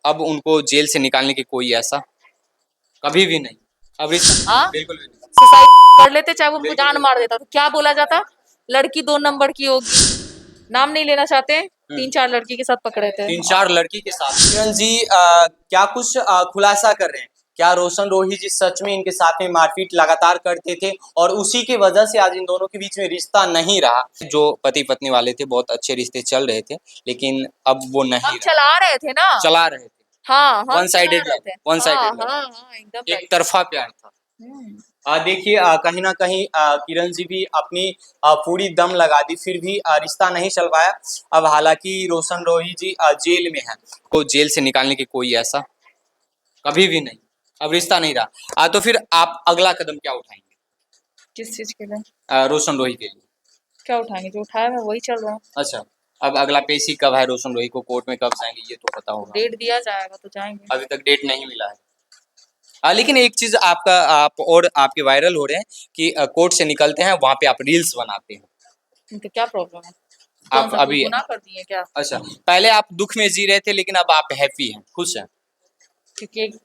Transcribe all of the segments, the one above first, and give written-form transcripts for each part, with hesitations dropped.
अब उनको जेल से निकालने की कोई ऐसा कभी भी नहीं। अब हाँ, बिल्कुल भी नहीं। सुसाइड कर लेते, चाहे वो उनको बिल्कुल जान मार देता तो क्या बोला जाता? लड़की 2 नंबर की होगी। नाम नहीं लेना चाहते, 3-4 लड़की के साथ पकड़े थे। 3-4 लड़की के साथ किरण जी क्या कुछ खुलासा कर रहे हैं? क्या रोशन रोही जी सच में इनके साथ में मारपीट लगातार करते थे और उसी की वजह से आज इन दोनों के बीच में रिश्ता नहीं रहा? जो पति पत्नी वाले थे, बहुत अच्छे रिश्ते चल रहे थे, लेकिन अब वो नहीं हम रहा। चला रहे थे ना। चला रहे थे। हाँ, हम वन चला साइडेड रहे लव, थे। वन हाँ, साइडेड लव, हाँ, हाँ, एकदम एक राइट। तरफा प्यार था। हम्म। देखिए कहीं न कहीं किरण जी भी अपनी पूरी दम लगा दी, फिर भी रिश्ता नहीं चल पाया। अब हालाँकि रोशन रोही जी जेल में हैं, को जेल से निकालने की कोई ऐसा कभी भी नहीं। अब रिश्ता नहीं रहा। तो फिर आप अगला कदम क्या उठाएँगे किस चीज के लिए? रोशन रोही के लिए? क्या उठाएंगे? जो उठाया मैं वही चल रहा हूँ। अच्छा, अब अगला पेशी कब है रोशन रोही को कोर्ट में कब जाएँगे ये तो पता होगा? डेट दिया जाएगा तो जाएंगे। अभी तक डेट नहीं मिला है। लेकिन एक चीज़ आपका आप और आपके वायरल हो रहे हैं कि कोर्ट से निकलते हैं, वहाँ पे आप रील्स बनाते हैं। तो क्या प्रॉब्लम है? कौन आप सा कोई अभी गुनाह कर दिए क्या? अच्छा, पहले आप दुःख में जी रहे थे लेकिन अब आप हैप्पी हैं, खुश हैं। क्योंकि एक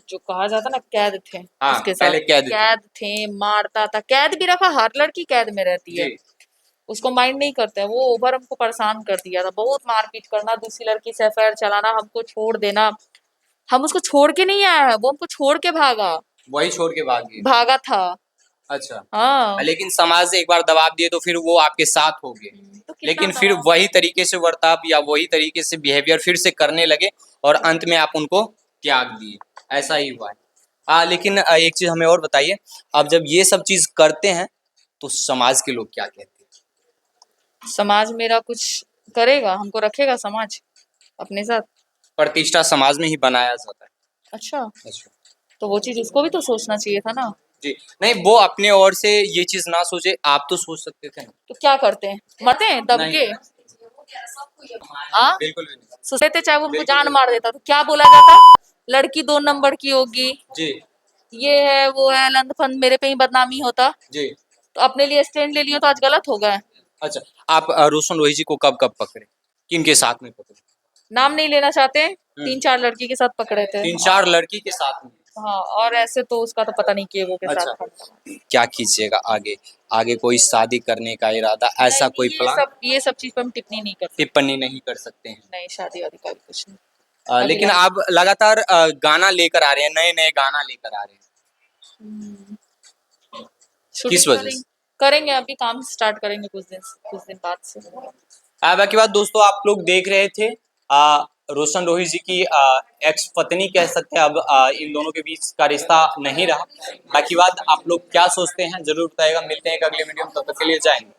जो कहा जाता ना, कैद थे हाँ, उसके साथ। पहले कैद थे। कैद थे, मारता था। कैद भी रखा, हर लड़की कैद में रहती है। जी, उसको माइंड नहीं करते हैं। वो ओवर हमको परेशान कर दिया था, बहुत मारपीट करना, दूसरी लड़की से अफेयर चलाना, हमको छोड़ देना। हम उसको छोड़ के नहीं आए हैं, वो हमको छोड़ के भागा। वही छोड़ के भाग गए। भागा था। अच्छा, हाँ। लेकिन समाज एक बार दबाव दिए तो फिर वो आपके साथ हो गए। तो कितना लेकिन फिर दबाव? वही तरीके से बर्ताव या वही तरीके से बिहेवियर फिर से करने लगे और अंत में आप उनको त्याग दिए, ऐसा ही हुआ है। लेकिन एक चीज़ हमें और बताइए, अब जब ये सब चीज़ करते हैं, तो समाज के लोग क्या कहते हैं? समाज मेरा कुछ करेगा, हमको रखेगा समाज अपने साथ। प्रतिष्ठा समाज में ही बनाया जाता है। अच्छा, अच्छा। तो वो चीज उसको भी तो सोचना चाहिए था ना। जी, नहीं वो अपने ओर से ये चीज़ ना सोचे, आप तो सोच सकते थे ना? तो क्या करते हैं? मरते हैं दब नहीं, के? हाँ, बिल्कुल भी नहीं। सोचते चाहे वो उनको बिल्कुल जान भी मार देता तो क्या बोला जाता? लड़की 2 नंबर की होगी। जी, ये है, वो है, लंद फंद, मेरे पे ही बदनामी होता। जी। तो अपने लिए स्टैंड ले लियो तो आज गलत हो गए। अच्छा, आप रोशन रोही जी को कब-कब पकड़े? किनके साथ में पकड़े? नाम नहीं लेना चाहते, हुँ। 3-4 लड़की के साथ पकड़े थे। 3-4 लड़की के साथ में? हाँ, और ऐसे तो उसका तो पता नहीं केगो के साथ अच्छा, था। क्या कीजिएगा आगे? आगे कोई शादी करने का इरादा, नहीं ऐसा नहीं, कोई प्लान? ये सब चीज पे हम टिप्पणी नहीं कर सकते। टिप्पणी नहीं कर सकते हैं। नहीं, शादी वादी का भी कुछ नहीं। अभी लेकिन लाइफ। आप लगातार गाना लेकर आ रहे हैं, नए-नए गाना लेकर आ रहे हैं। किस शूटिंग वजह करेंगे। से? करेंगे, अभी काम स्टार्ट करेंगे कुछ दिन बाद से। बाकी बात दोस्तों आप लोग देख रहे थे रोशन रोही जी की एक्स पत्नी कह सकते हैं, अब इन दोनों के बीच का रिश्ता नहीं रहा। बाकी बात आप लोग क्या सोचते हैं जरूर बताइएगा। मिलते हैं एक अगले वीडियो में, तब तक के लिए जय हिंद।